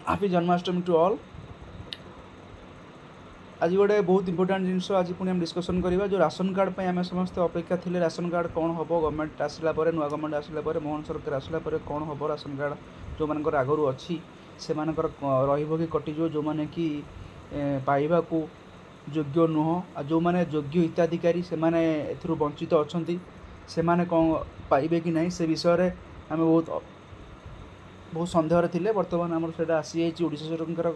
Happy Janmashtami to all. आज गोटे बहुत इंपोर्टेंट जिनस आज पुणी हम डिस्कसन करवा जो राशन कार्ड पे आम समस्त अपेक्षा थे राशन कार्ड कौन हम गवर्नमेंट आसला नुआ गवर्नमेंट आसला मोहन सरकार आसला कौन हम राशन कार्ड जो मान आगु अच्छी से कि कटिज जो मैंने कि पाइबा को योग्य नुह जो मैंने योग्य हिताधिकारी से वंचित अच्छा से कौन पाइबे कि नहीं से विषय आम बहुत बहुत सन्देह थे। बर्तमान आमर से आसी ओडिशा सरकार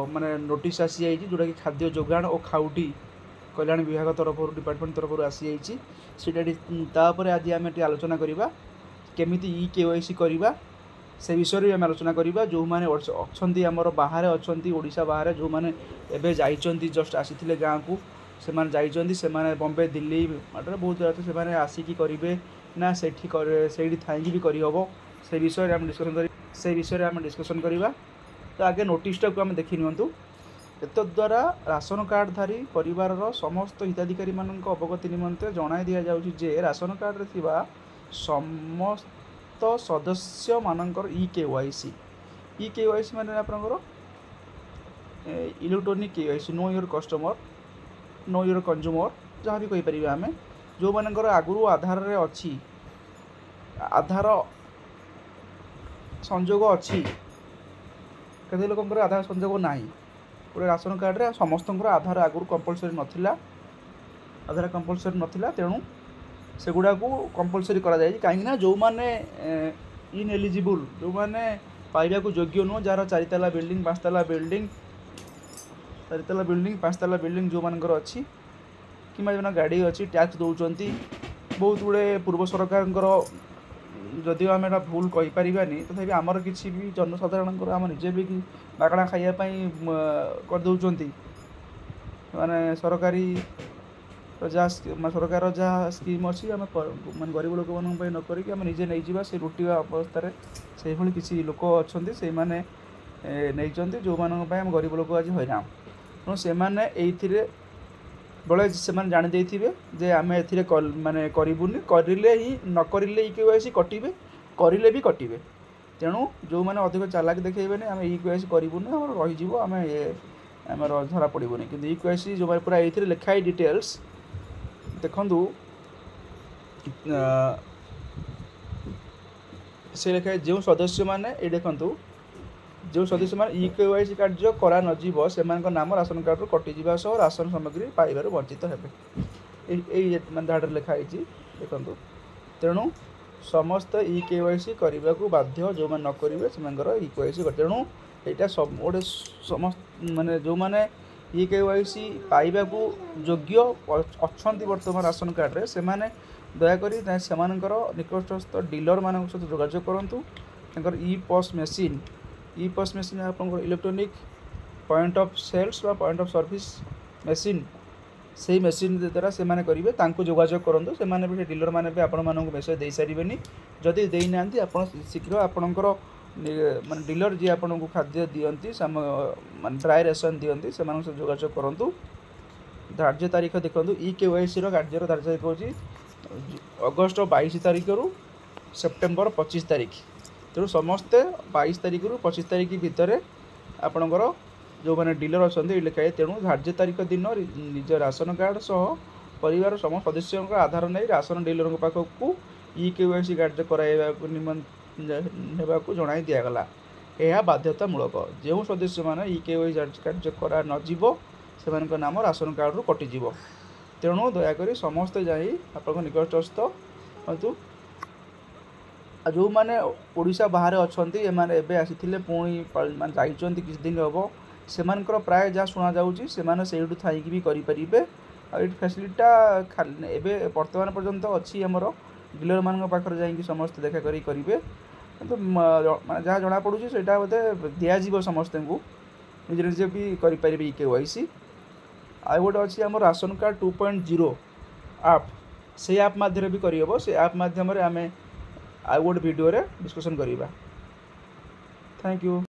माने नोटिस आसी जाइए जोटा कि खाद्य जोगाण और खाउटी कल्याण विभाग तरफ डिपार्टमेंट तरफ आसी जापर आज आम आलोचना करवा केमी KYC करवा से विषय में आम आलोचना करवा जो मैंने अच्छा आमर बाहर अच्छा ओडिशा बाहर जो मैंने एवं जाइए जस्ट आसी गाँव को से बम्बे दिल्ली बहुत जगह से आसिकी करेंगे ना से थी भी करहब से विषय में डिस्कसन करवा। तो आगे नोटिसटा को आम देखी नियंतु एतद्वारा राशन कार्डधारी परिवार समस्त हिताधिकारी मान अवगति निमंते जणाई दि जाउछि जे राशन कार्ड रे थिबा समस्त सदस्य मानकर KYC माने आपनकर electronic KYC know your customer know your consumer जहाँ भी कहि परिबा आमे जो मानकर आगुरु आधार रे अछि आधार संजोग अछि कई लोक आधार संजोग ना गोटे राशन कार्ड रे समस्त आधार आगुरी कंपलसरी नाला आधार कंपलसरी नाला तेणु सेगुड़ा को कंपलसरी कहीं जो मैंने इनएलिजिबल जो मैंने पाइबा को योग्य नुह जार 4 ताला बिल्डिंग 5 ताला बिल्डिंग 5 ताला बिल्डिंग जो मानकर अच्छी कि गाड़ी अच्छी टैक्स दौरान बहुत गुड़े पूर्व सरकार जदि आम भूल कहीपरानी तथापि आमर किसी भी जनसाधारण आम निजे भी मागणा खाइबापी करदे माने सरकारी सरकार जहाँ स्कीम अच्छी आम मैं गरीब लोक मान नक निजे नहीं जावा से लुटिया अवस्था से भाई किसी लोक अच्छा से मैंने नहीं जो मान गरीब लोक आज हैरान तेणु से बड़े से जानी जे आम ए माने करूनी करें ही नकरें KYC कटे करें भी कटे तेणु जो मैंने अधिक चालाक देखेबे आम KYC करूनी आम रही आम आम धरा पड़ोनी कि KYC जो पूरा ये लिखाई डिटेल्स देखु से लिखाई जो सदस्य मैंने ये देखु जो सदस्य मैंने KYC कार्य करा नजीब से नाम राशन कार्ड कटिजा सह राशन सामग्री पाइबार वंचित हे धाड़ लिखाई देखु तेणु समस्त KYC करने को बाध्य जो मैंने नकरेंगे से KYC तेणु यहाँ सब गोटे समस्त माने जो मैंने KYC पाइबा को योग्य अच्छा बर्तमान राशन कार्ड रे से दयाकोरी से निकटस्थ डीलर मान सहित जोगाजोग करूँ ई पॉस मशीन आप इलेक्ट्रोनिक पॉइंट ऑफ सेल्स व पॉइंट ऑफ सर्विस मशीन से मशीन द्वारा से करेंगे जोगाजोग करूँ से भी डीलर मैंने भी आपण मानक मेसेज दे सारे जदि देना आप शीघ्र आपणकर माने डीलर जी आपन को खाद्य दियंती माने ड्राई रेशन दियंती से जोगाजोग करूँ। धार्य तारीख देखो KYC कार्य धार्य तारीख हूँ अगस्ट 22 तारीख रु सेप्टेम्बर 25 तारीख तेणु समस्ते 22 तारीख रु 25 तारीख भितर आपणकर जो मैंने डीलर अच्छा लिखाए तेणु धार्य तारीख दिन निज राशन कार्ड सह परिवार समस्त सदस्यों आधार नहीं राशन डीलर पाखक KYC कार्य कराइबा निमंत्रण जणाई दिगला यह बाध्यतामूलक जो सदस्य मैंने KYC कार्य करा नजीब से नाम राशन कार्ड रु कटिज तेणु दयाकोरी समस्ते जाई आप निकटस्थ हूँ जो मैंने ओडिशा बाहर अच्छा एवं आसी पुणी जाइए किसी दिन हम से प्राय जहाँ शुणा जाऊँगी थी भी करेंगे फैसिलिटा खाली एवं बर्तमान पर्यंत अच्छी आमर डीलर मान पाखे जाकि समस्ते देखा करेंगे तो जहाँ जना पड़ूँ से बोधे दिज्व समस्त को निजे निजे भी करेंगे KYC आ गोटे अच्छी आम राशन कार्ड 2.0 आप से आप माध्यम भी करहब से आप माध्यम आम आ गोटे वीडियो डिस्कसन करवा। Thank you.